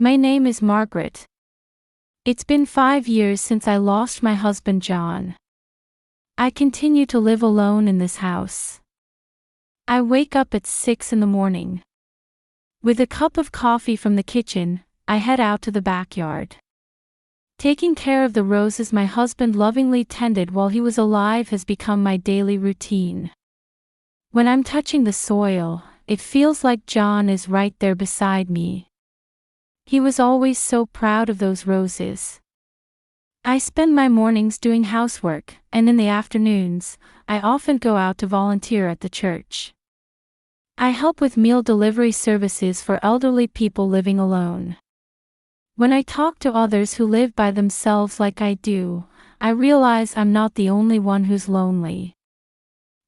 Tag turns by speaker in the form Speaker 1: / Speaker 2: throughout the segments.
Speaker 1: My name is Margaret. It's been 5 years since I lost my husband John. I continue to live alone in this house. I wake up at 6 in the morning. With a cup of coffee from the kitchen, I head out to the backyard. Taking care of the roses my husband lovingly tended while he was alive has become my daily routine. When I'm touching the soil, it feels like John is right there beside me. He was always so proud of those roses. I spend my mornings doing housework, and in the afternoons, I often go out to volunteer at the church. I help with meal delivery services for elderly people living alone. When I talk to others who live by themselves like I do, I realize I'm not the only one who's lonely.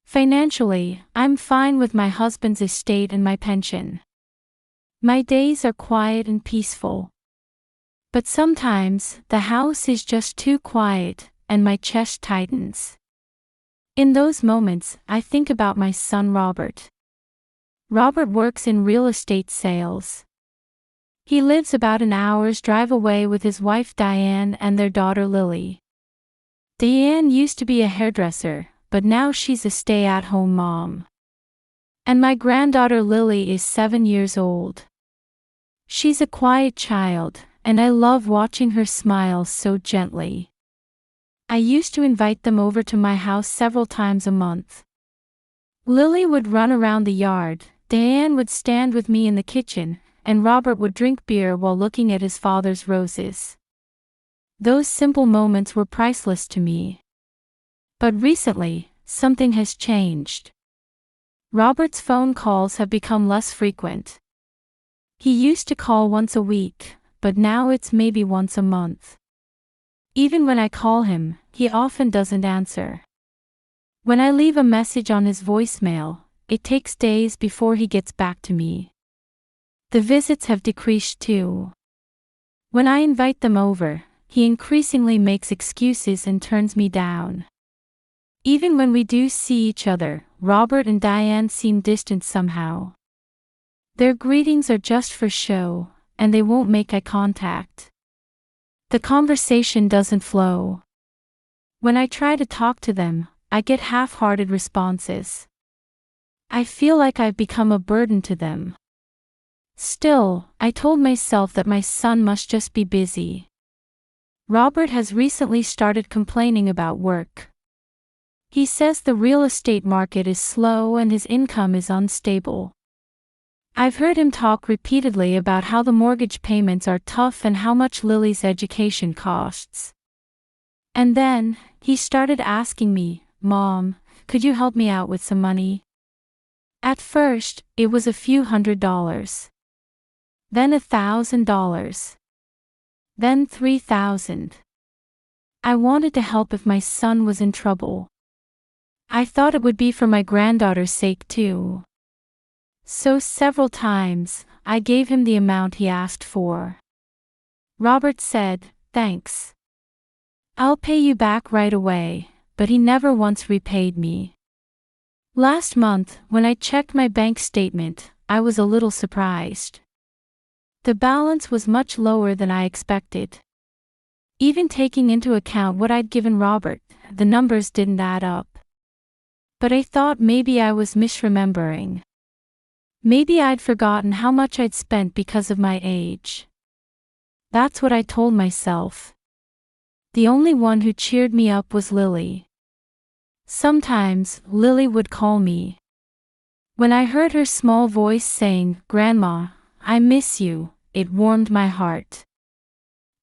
Speaker 1: Financially, I'm fine with my husband's estate and my pension. My days are quiet and peaceful. But sometimes, the house is just too quiet, and my chest tightens. In those moments, I think about my son Robert. Robert works in real estate sales. He lives about an hour's drive away with his wife Diane and their daughter Lily. Diane used to be a hairdresser, but now she's a stay-at-home mom. And my granddaughter Lily is 7 years old. She's a quiet child, and I love watching her smile so gently. I used to invite them over to my house several times a month. Lily would run around the yard, Diane would stand with me in the kitchen, and Robert would drink beer while looking at his father's roses. Those simple moments were priceless to me. But recently, something has changed. Robert's phone calls have become less frequent. He used to call once a week, but now it's maybe once a month. Even when I call him, he often doesn't answer. When I leave a message on his voicemail, it takes days before he gets back to me. The visits have decreased too. When I invite them over, he increasingly makes excuses and turns me down. Even when we do see each other, Robert and Diane seem distant somehow. Their greetings are just for show, and they won't make eye contact. The conversation doesn't flow. When I try to talk to them, I get half-hearted responses. I feel like I've become a burden to them. Still, I told myself that my son must just be busy. Robert has recently started complaining about work. He says the real estate market is slow and his income is unstable. I've heard him talk repeatedly about how the mortgage payments are tough and how much Lily's education costs. And then, he started asking me, "Mom, could you help me out with some money?" At first, it was a few $100s. Then $1,000. Then $3,000. I wanted to help if my son was in trouble. I thought it would be for my granddaughter's sake too. So several times, I gave him the amount he asked for. Robert said, "Thanks. I'll pay you back right away," but he never once repaid me. Last month, when I checked my bank statement, I was a little surprised. The balance was much lower than I expected. Even taking into account what I'd given Robert, the numbers didn't add up. But I thought maybe I was misremembering. Maybe I'd forgotten how much I'd spent because of my age. That's what I told myself. The only one who cheered me up was Lily. Sometimes, Lily would call me. When I heard her small voice saying, "Grandma, I miss you," it warmed my heart.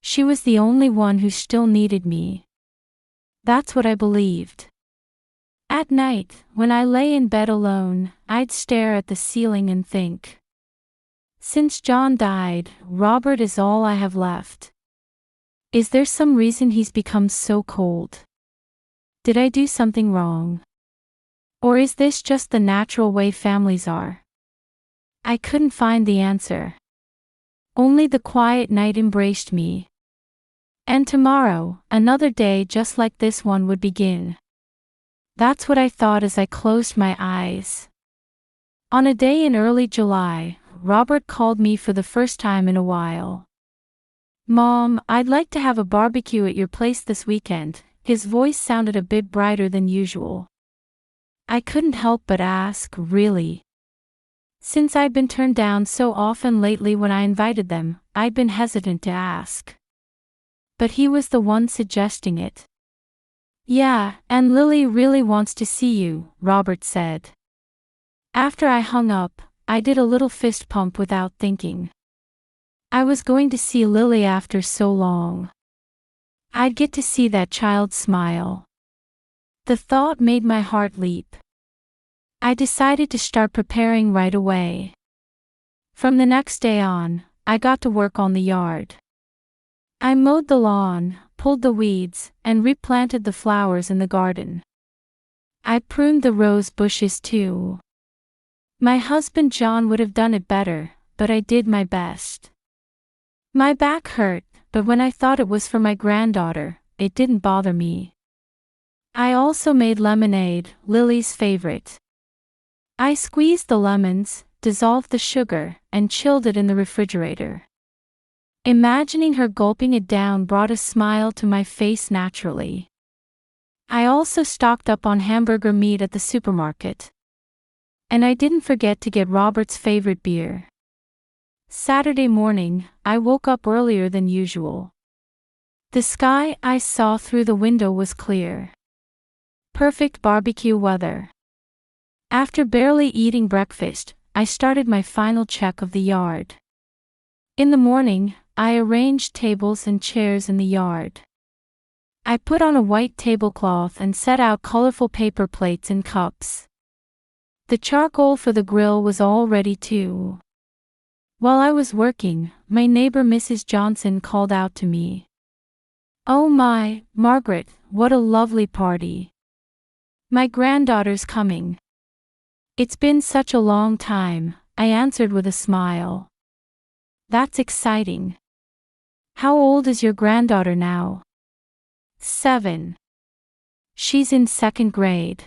Speaker 1: She was the only one who still needed me. That's what I believed. At night, when I lay in bed alone, I'd stare at the ceiling and think. Since John died, Robert is all I have left. Is there some reason he's become so cold? Did I do something wrong? Or is this just the natural way families are? I couldn't find the answer. Only the quiet night embraced me. And tomorrow, another day just like this one would begin. That's what I thought as I closed my eyes. On a day in early July, Robert called me for the first time in a while. Mom, I'd like to have a barbecue at your place this weekend. His voice sounded a bit brighter than usual. I couldn't help but ask, really? Since I'd been turned down so often lately when I invited them, I'd been hesitant to ask. But he was the one suggesting it. Yeah, and Lily really wants to see you, Robert said. After I hung up, I did a little fist pump without thinking. I was going to see Lily after so long. I'd get to see that child smile. The thought made my heart leap. I decided to start preparing right away. From the next day on, I got to work on the yard. I mowed the lawn, pulled the weeds, and replanted the flowers in the garden. I pruned the rose bushes too. My husband John would have done it better, but I did my best. My back hurt, but when I thought it was for my granddaughter, it didn't bother me. I also made lemonade, Lily's favorite. I squeezed the lemons, dissolved the sugar, and chilled it in the refrigerator. Imagining her gulping it down brought a smile to my face naturally. I also stocked up on hamburger meat at the supermarket. And I didn't forget to get Robert's favorite beer. Saturday morning, I woke up earlier than usual. The sky I saw through the window was clear. Perfect barbecue weather. After barely eating breakfast, I started my final check of the yard. In the morning, I arranged tables and chairs in the yard. I put on a white tablecloth and set out colorful paper plates and cups. The charcoal for the grill was all ready too. While I was working, my neighbor Mrs. Johnson called out to me. "Oh my, Margaret, what a lovely party. My granddaughter's coming." "It's been such a long time," I answered with a smile. "That's exciting. How old is your granddaughter now?" 7. She's in 2nd grade.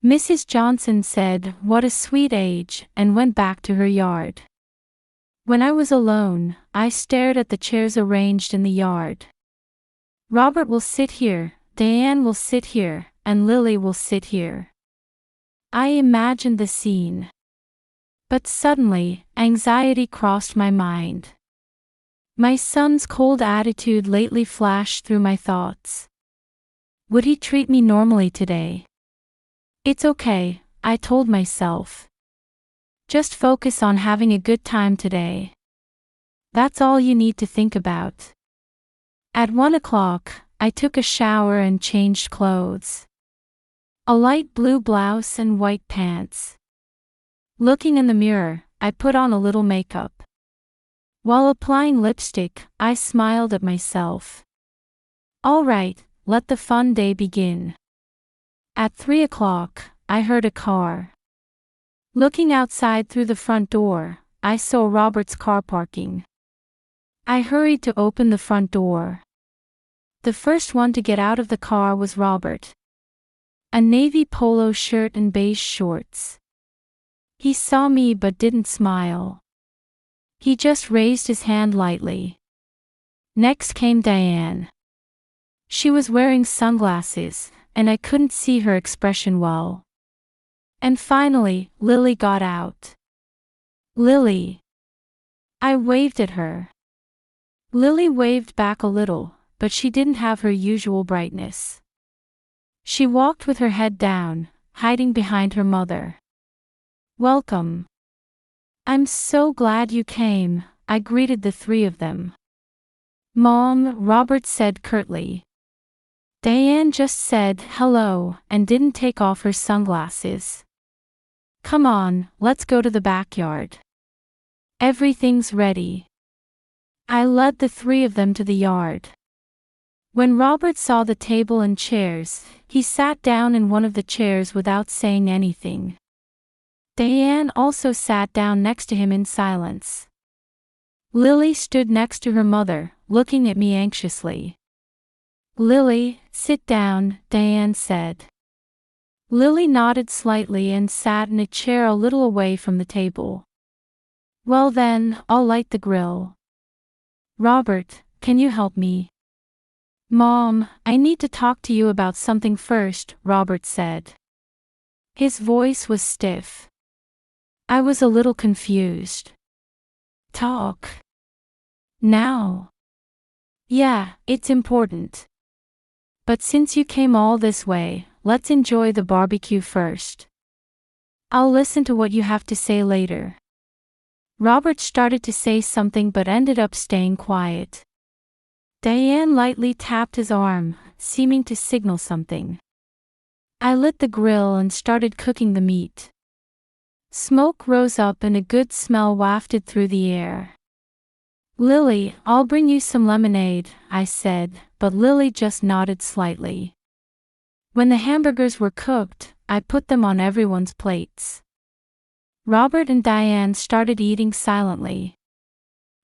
Speaker 1: Mrs. Johnson said, "What a sweet age," and went back to her yard. When I was alone, I stared at the chairs arranged in the yard. Robert will sit here, Diane will sit here, and Lily will sit here. I imagined the scene. But suddenly, anxiety crossed my mind. My son's cold attitude lately flashed through my thoughts. Would he treat me normally today? It's okay, I told myself. Just focus on having a good time today. That's all you need to think about. At 1 o'clock, I took a shower and changed clothes. A light blue blouse and white pants. Looking in the mirror, I put on a little makeup. While applying lipstick, I smiled at myself. All right, let the fun day begin. At 3 o'clock, I heard a car. Looking outside through the front door, I saw Robert's car parking. I hurried to open the front door. The first one to get out of the car was Robert. A navy polo shirt and beige shorts. He saw me but didn't smile. He just raised his hand lightly. Next came Diane. She was wearing sunglasses, and I couldn't see her expression well. And finally, Lily got out. Lily. I waved at her. Lily waved back a little, but she didn't have her usual brightness. She walked with her head down, hiding behind her mother. "Welcome. I'm so glad you came," I greeted the three of them. "Mom," Robert said curtly. Diane just said hello and didn't take off her sunglasses. "Come on, let's go to the backyard. Everything's ready." I led the three of them to the yard. When Robert saw the table and chairs, he sat down in one of the chairs without saying anything. Diane also sat down next to him in silence. Lily stood next to her mother, looking at me anxiously. "Lily, sit down," Diane said. Lily nodded slightly and sat in a chair a little away from the table. "Well then, I'll light the grill." Robert, can you help me? Mom, I need to talk to you about something first, Robert said. His voice was stiff. I was a little confused. Talk. Now? Yeah, it's important. But since you came all this way, let's enjoy the barbecue first. I'll listen to what you have to say later. Robert started to say something but ended up staying quiet. Diane lightly tapped his arm, seeming to signal something. I lit the grill and started cooking the meat. Smoke rose up and a good smell wafted through the air. Lily, I'll bring you some lemonade, I said, but Lily just nodded slightly. When the hamburgers were cooked, I put them on everyone's plates. Robert and Diane started eating silently.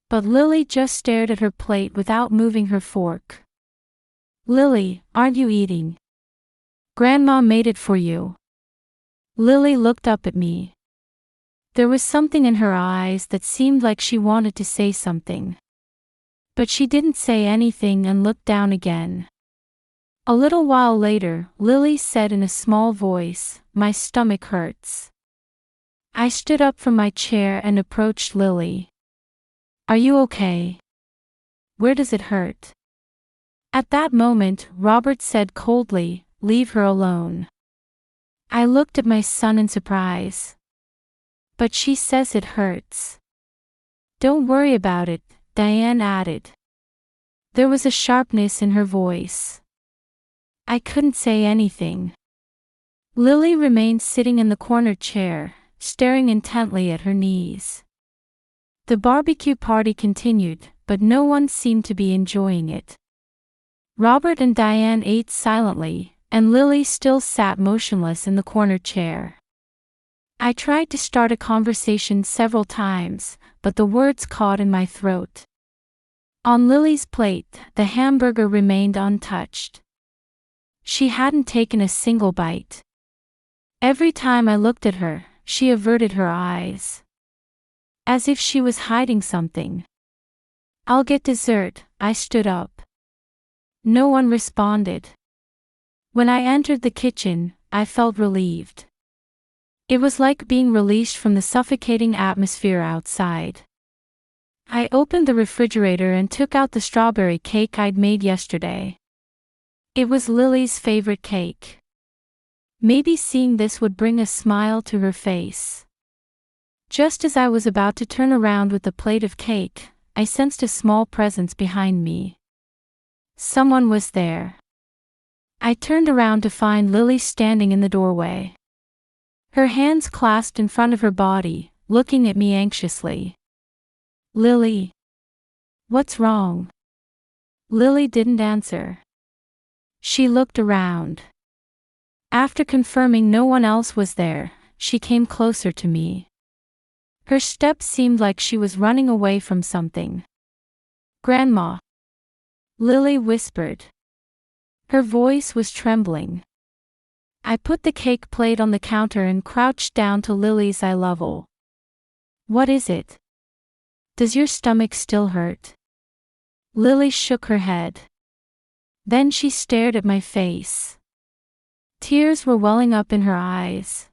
Speaker 1: But Lily just stared at her plate without moving her fork. Lily, aren't you eating? Grandma made it for you. Lily looked up at me. There was something in her eyes that seemed like she wanted to say something. But she didn't say anything and looked down again. A little while later, Lily said in a small voice, "My stomach hurts." I stood up from my chair and approached Lily. Are you okay? Where does it hurt? At that moment, Robert said coldly, "Leave her alone." I looked at my son in surprise. But she says it hurts. Don't worry about it, Diane added. There was a sharpness in her voice. I couldn't say anything. Lily remained sitting in the corner chair, staring intently at her knees. The barbecue party continued, but no one seemed to be enjoying it. Robert and Diane ate silently, and Lily still sat motionless in the corner chair. I tried to start a conversation several times, but the words caught in my throat. On Lily's plate, the hamburger remained untouched. She hadn't taken a single bite. Every time I looked at her, she averted her eyes. As if she was hiding something. I'll get dessert, I stood up. No one responded. When I entered the kitchen, I felt relieved. It was like being released from the suffocating atmosphere outside. I opened the refrigerator and took out the strawberry cake I'd made yesterday. It was Lily's favorite cake. Maybe seeing this would bring a smile to her face. Just as I was about to turn around with the plate of cake, I sensed a small presence behind me. Someone was there. I turned around to find Lily standing in the doorway. Her hands clasped in front of her body, looking at me anxiously. Lily. What's wrong? Lily didn't answer. She looked around. After confirming no one else was there, she came closer to me. Her steps seemed like she was running away from something. Grandma. Lily whispered. Her voice was trembling. I put the cake plate on the counter and crouched down to Lily's eye level. What is it? Does your stomach still hurt? Lily shook her head. Then she stared at my face. Tears were welling up in her eyes.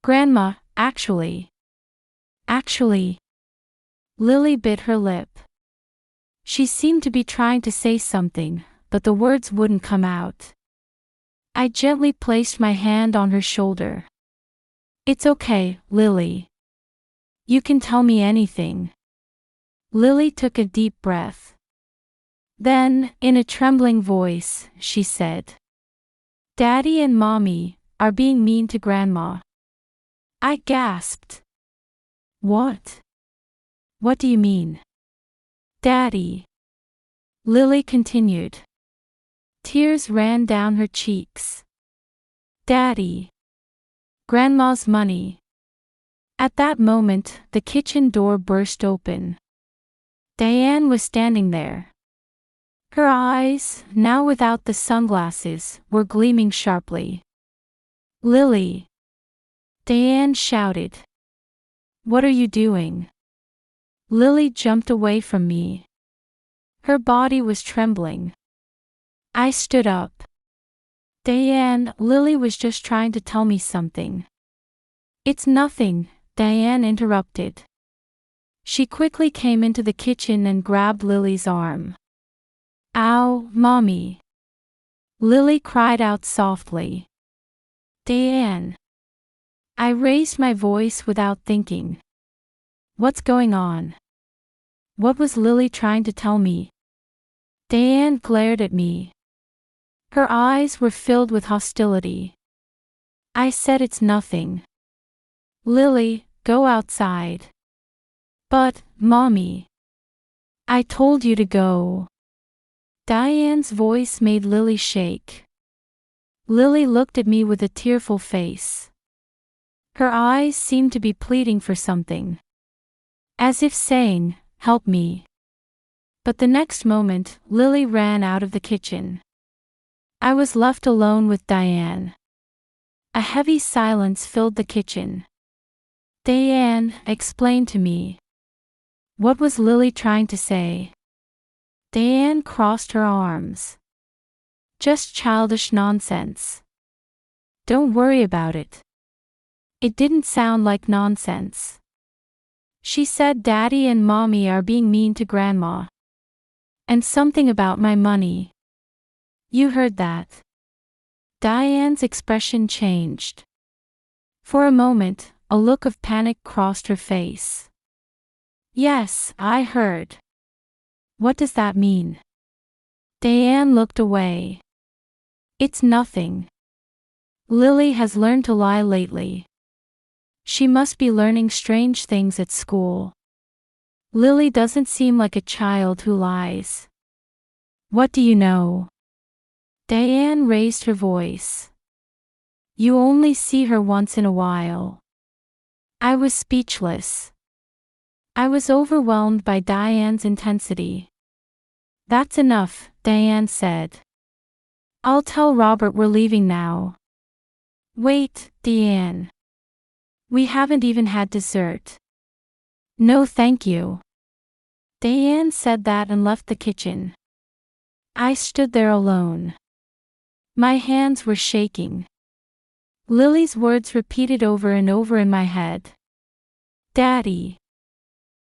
Speaker 1: Grandma, actually. Lily bit her lip. She seemed to be trying to say something, but the words wouldn't come out. I gently placed my hand on her shoulder. It's okay, Lily. You can tell me anything. Lily took a deep breath. Then, in a trembling voice, she said, Daddy and Mommy are being mean to Grandma. I gasped. What? What do you mean? Daddy. Lily continued. Tears ran down her cheeks. Daddy. Grandma's money. At that moment, the kitchen door burst open. Diane was standing there. Her eyes, now without the sunglasses, were gleaming sharply. Lily. Diane shouted. What are you doing? Lily jumped away from me. Her body was trembling. I stood up. Diane, Lily was just trying to tell me something. It's nothing, Diane interrupted. She quickly came into the kitchen and grabbed Lily's arm. Ow, Mommy! Lily cried out softly. Diane! I raised my voice without thinking. What's going on? What was Lily trying to tell me? Diane glared at me. Her eyes were filled with hostility. I said it's nothing. Lily, go outside. But, Mommy. I told you to go. Diane's voice made Lily shake. Lily looked at me with a tearful face. Her eyes seemed to be pleading for something. As if saying, help me. But the next moment, Lily ran out of the kitchen. I was left alone with Diane. A heavy silence filled the kitchen. Diane, explain to me. What was Lily trying to say? Diane crossed her arms. Just childish nonsense. Don't worry about it. It didn't sound like nonsense. She said Daddy and Mommy are being mean to Grandma. And something about my money. You heard that. Diane's expression changed. For a moment, a look of panic crossed her face. Yes, I heard. What does that mean? Diane looked away. It's nothing. Lily has learned to lie lately. She must be learning strange things at school. Lily doesn't seem like a child who lies. What do you know? Diane raised her voice. You only see her once in a while. I was speechless. I was overwhelmed by Diane's intensity. That's enough, Diane said. I'll tell Robert we're leaving now. Wait, Diane. We haven't even had dessert. No thank you. Diane said that and left the kitchen. I stood there alone. My hands were shaking. Lily's words repeated over and over in my head. Daddy.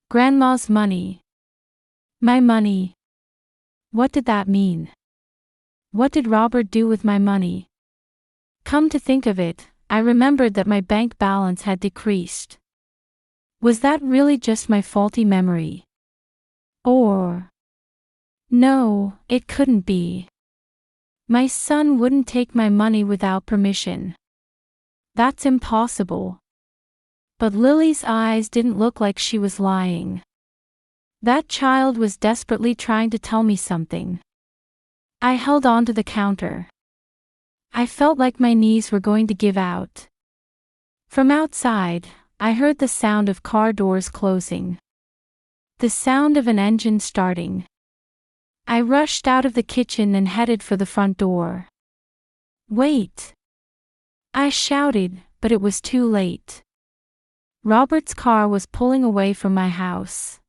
Speaker 1: Grandma's money. My money. What did that mean? What did Robert do with my money? Come to think of it, I remembered that my bank balance had decreased. Was that really just my faulty memory? Or... No, it couldn't be. My son wouldn't take my money without permission. That's impossible. But Lily's eyes didn't look like she was lying. That child was desperately trying to tell me something. I held on to the counter. I felt like my knees were going to give out. From outside, I heard the sound of car doors closing. The sound of an engine starting. I rushed out of the kitchen and headed for the front door. Wait! I shouted, but it was too late. Robert's car was pulling away from my house.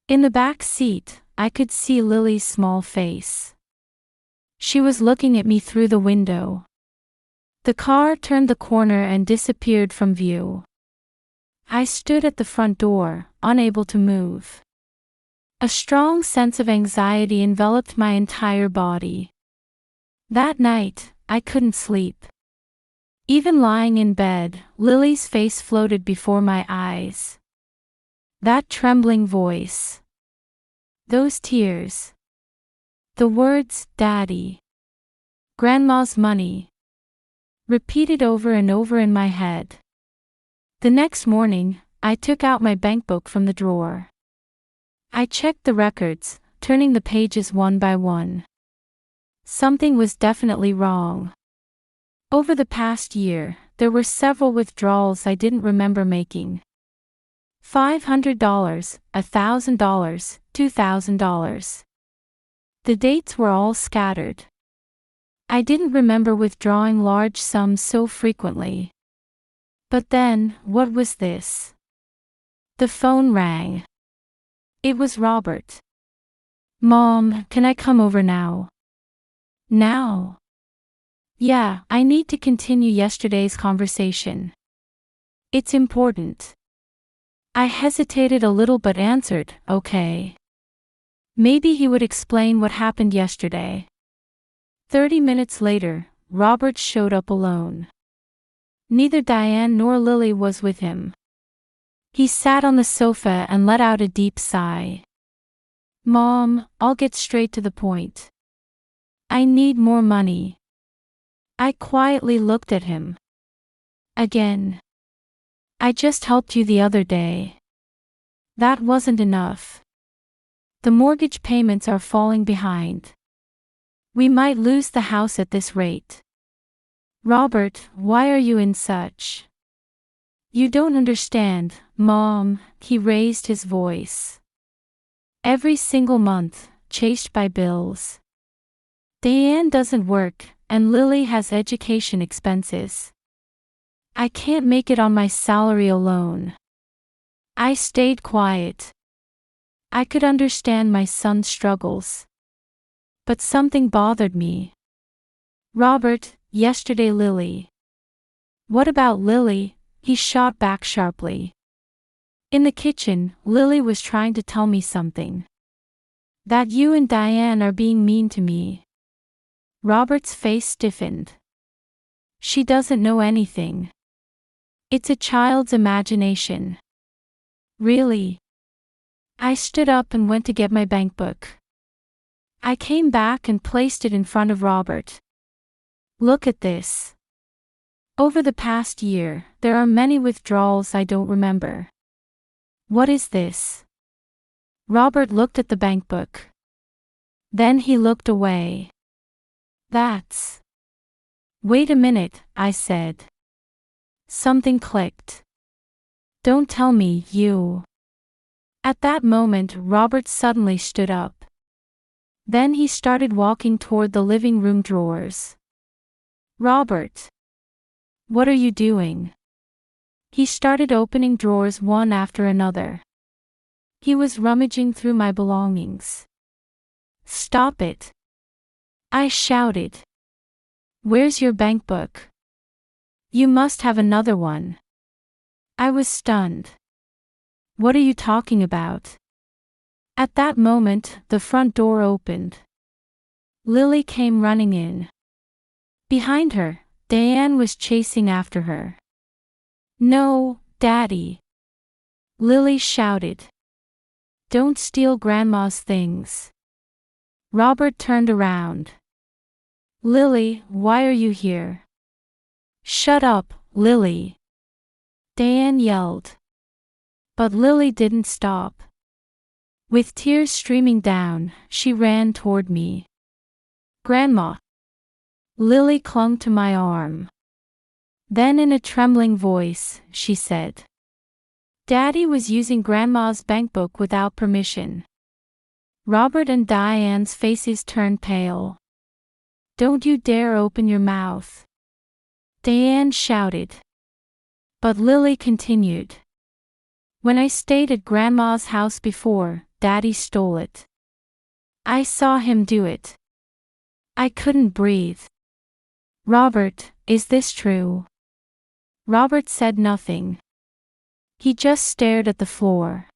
Speaker 1: In the back seat, I could see Lily's small face. She was looking at me through the window. The car turned the corner and disappeared from view. I stood at the front door, unable to move. A strong sense of anxiety enveloped my entire body. That night, I couldn't sleep. Even lying in bed, Lily's face floated before my eyes. That trembling voice. Those tears. The words, Daddy. Grandma's money. Repeated over and over in my head. The next morning, I took out my bankbook from the drawer. I checked the records, turning the pages one by one. Something was definitely wrong. Over the past year, there were several withdrawals I didn't remember making. $500, $1,000, $2,000. The dates were all scattered. I didn't remember withdrawing large sums so frequently. But then, what was this? The phone rang. It was Robert. Mom, can I come over now? Now? Yeah, I need to continue yesterday's conversation. It's important. I hesitated a little but answered, okay. Maybe he would explain what happened yesterday. 30 minutes later, Robert showed up alone. Neither Diane nor Lily was with him. He sat on the sofa and let out a deep sigh. Mom, I'll get straight to the point. I need more money. I quietly looked at him. Again. I just helped you the other day. That wasn't enough. The mortgage payments are falling behind. We might lose the house at this rate. Robert, why are you in such? You don't understand, Mom, he raised his voice. Every single month, chased by bills. Diane doesn't work, and Lily has education expenses. I can't make it on my salary alone. I stayed quiet. I could understand my son's struggles. But something bothered me. Robert, yesterday Lily. What about Lily? He shot back sharply. In the kitchen, Lily was trying to tell me something. That you and Diane are being mean to me. Robert's face stiffened. She doesn't know anything. It's a child's imagination. Really? I stood up and went to get my bank book. I came back and placed it in front of Robert. Look at this. Over the past year, there are many withdrawals I don't remember. What is this? Robert looked at the bank book. Then he looked away. That's... Wait a minute, I said. Something clicked. Don't tell me, you... At that moment, Robert suddenly stood up. Then he started walking toward the living room drawers. Robert. What are you doing? He started opening drawers one after another. He was rummaging through my belongings. Stop it. I shouted. Where's your bank book? You must have another one. I was stunned. What are you talking about? At that moment, the front door opened. Lily came running in. Behind her, Diane was chasing after her. No, Daddy. Lily shouted. Don't steal Grandma's things. Robert turned around. Lily, why are you here? Shut up, Lily. Diane yelled. But Lily didn't stop. With tears streaming down, she ran toward me. Grandma. Lily clung to my arm. Then in a trembling voice, she said, Daddy was using Grandma's bankbook without permission. Robert and Diane's faces turned pale. Don't you dare open your mouth. Diane shouted. But Lily continued. When I stayed at Grandma's house before, Daddy stole it. I saw him do it. I couldn't breathe. Robert, is this true? Robert said nothing. He just stared at the floor.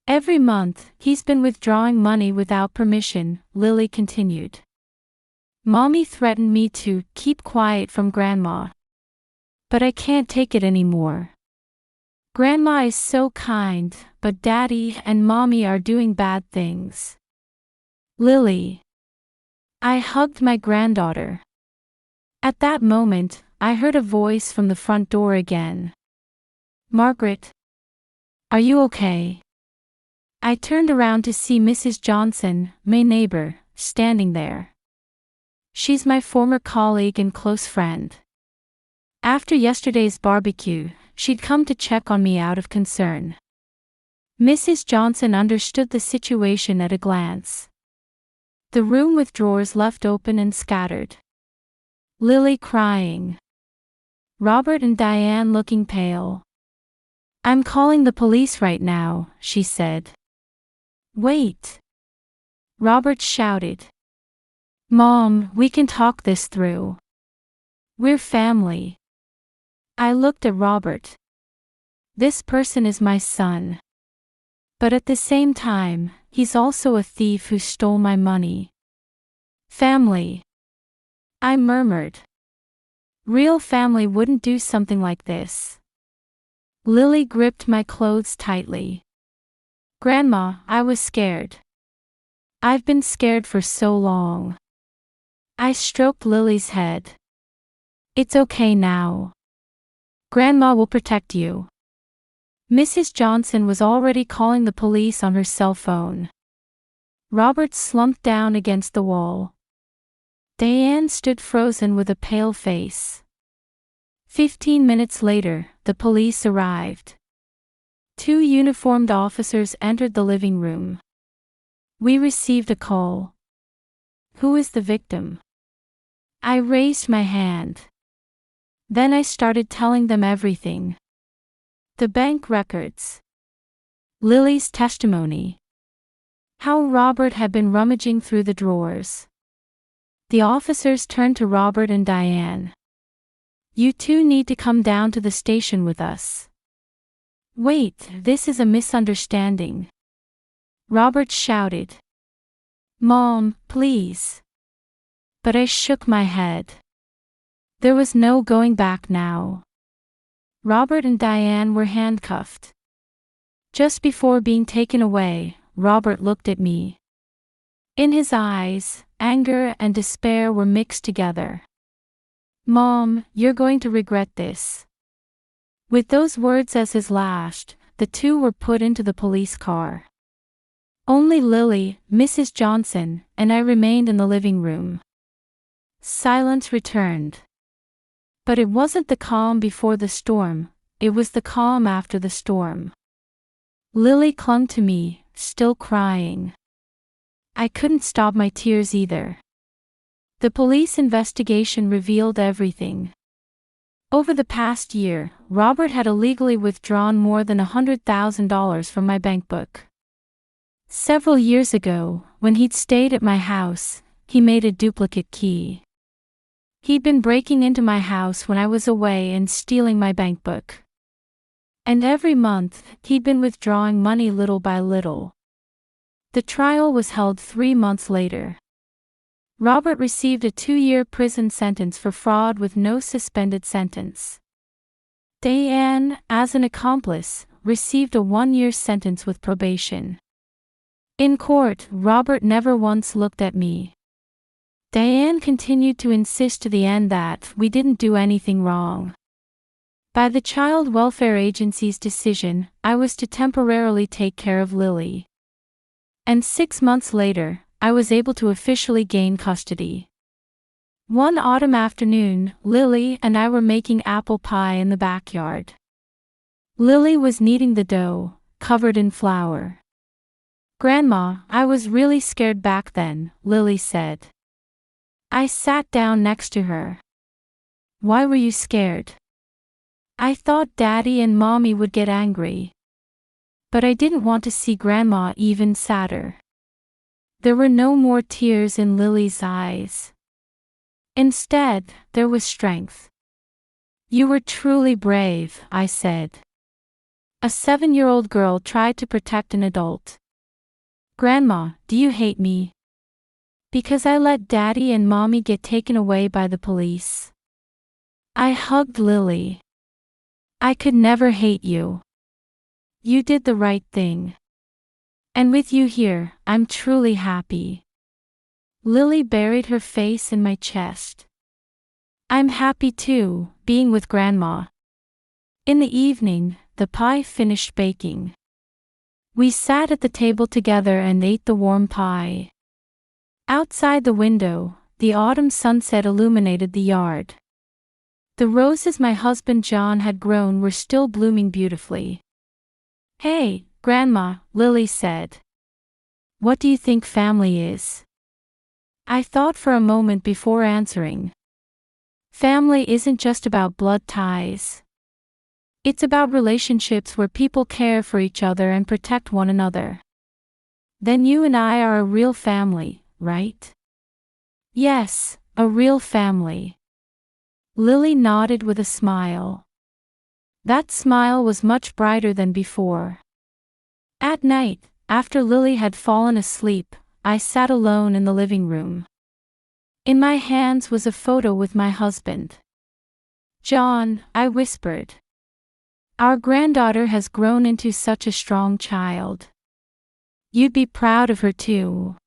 Speaker 1: Every month, he's been withdrawing money without permission, Lily continued. Mommy threatened me to keep quiet from Grandma. But I can't take it anymore. Grandma is so kind, but Daddy and Mommy are doing bad things. Lily. I hugged my granddaughter. At that moment, I heard a voice from the front door again. Margaret. Are you okay? I turned around to see Mrs. Johnson, my neighbor, standing there. She's my former colleague and close friend. After yesterday's barbecue, she'd come to check on me out of concern. Mrs. Johnson understood the situation at a glance. The room with drawers left open and scattered. Lily crying. Robert and Diane looking pale. I'm calling the police right now, she said. Wait. Robert shouted. Mom, we can talk this through. We're family. I looked at Robert. This person is my son. But at the same time, he's also a thief who stole my money. Family. I murmured. Real family wouldn't do something like this. Lily gripped my clothes tightly. Grandma, I was scared. I've been scared for so long. I stroked Lily's head. It's okay now. Grandma will protect you. Mrs. Johnson was already calling the police on her cell phone. Robert slumped down against the wall. Diane stood frozen with a pale face. 15 minutes later, the police arrived. 2 uniformed officers entered the living room. We received a call. Who is the victim? I raised my hand. Then I started telling them everything. The bank records. Lily's testimony. How Robert had been rummaging through the drawers. The officers turned to Robert and Diane. You two need to come down to the station with us. Wait, this is a misunderstanding. Robert shouted. Mom, please. But I shook my head. There was no going back now. Robert and Diane were handcuffed. Just before being taken away, Robert looked at me. In his eyes, anger and despair were mixed together. Mom, you're going to regret this. With those words as his last, the two were put into the police car. Only Lily, Mrs. Johnson, and I remained in the living room. Silence returned. But it wasn't the calm before the storm, it was the calm after the storm. Lily clung to me, still crying. I couldn't stop my tears either. The police investigation revealed everything. Over the past year, Robert had illegally withdrawn more than $100,000 from my bank book. Several years ago, when he'd stayed at my house, he made a duplicate key. He'd been breaking into my house when I was away and stealing my bank book. And every month, he'd been withdrawing money little by little. The trial was held 3 months later. Robert received a 2-year prison sentence for fraud with no suspended sentence. Diane, as an accomplice, received a 1-year sentence with probation. In court, Robert never once looked at me. Diane continued to insist to the end that we didn't do anything wrong. By the Child Welfare Agency's decision, I was to temporarily take care of Lily. And 6 months later, I was able to officially gain custody. One autumn afternoon, Lily and I were making apple pie in the backyard. Lily was kneading the dough, covered in flour. Grandma, I was really scared back then, Lily said. I sat down next to her. Why were you scared? I thought Daddy and Mommy would get angry. But I didn't want to see Grandma even sadder. There were no more tears in Lily's eyes. Instead, there was strength. You were truly brave, I said. A 7-year-old girl tried to protect an adult. Grandma, do you hate me? Because I let Daddy and Mommy get taken away by the police. I hugged Lily. I could never hate you. You did the right thing. And with you here, I'm truly happy. Lily buried her face in my chest. I'm happy too, being with Grandma. In the evening, the pie finished baking. We sat at the table together and ate the warm pie. Outside the window, the autumn sunset illuminated the yard. The roses my husband John had grown were still blooming beautifully. Hey, Grandma, Lily said. What do you think family is? I thought for a moment before answering. Family isn't just about blood ties. It's about relationships where people care for each other and protect one another. Then you and I are a real family, right? Yes, a real family. Lily nodded with a smile. That smile was much brighter than before. At night, after Lily had fallen asleep, I sat alone in the living room. In my hands was a photo with my husband. "John," I whispered. "Our granddaughter has grown into such a strong child. You'd be proud of her too."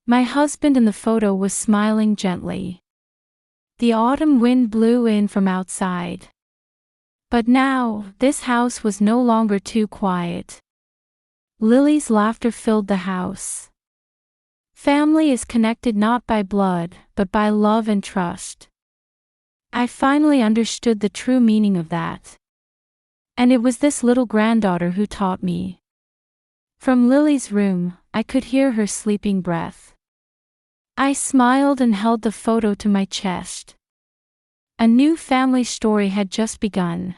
Speaker 1: My husband in the photo was smiling gently. The autumn wind blew in from outside. But now, this house was no longer too quiet. Lily's laughter filled the house. Family is connected not by blood, but by love and trust. I finally understood the true meaning of that. And it was this little granddaughter who taught me. From Lily's room, I could hear her sleeping breath. I smiled and held the photo to my chest. A new family story had just begun.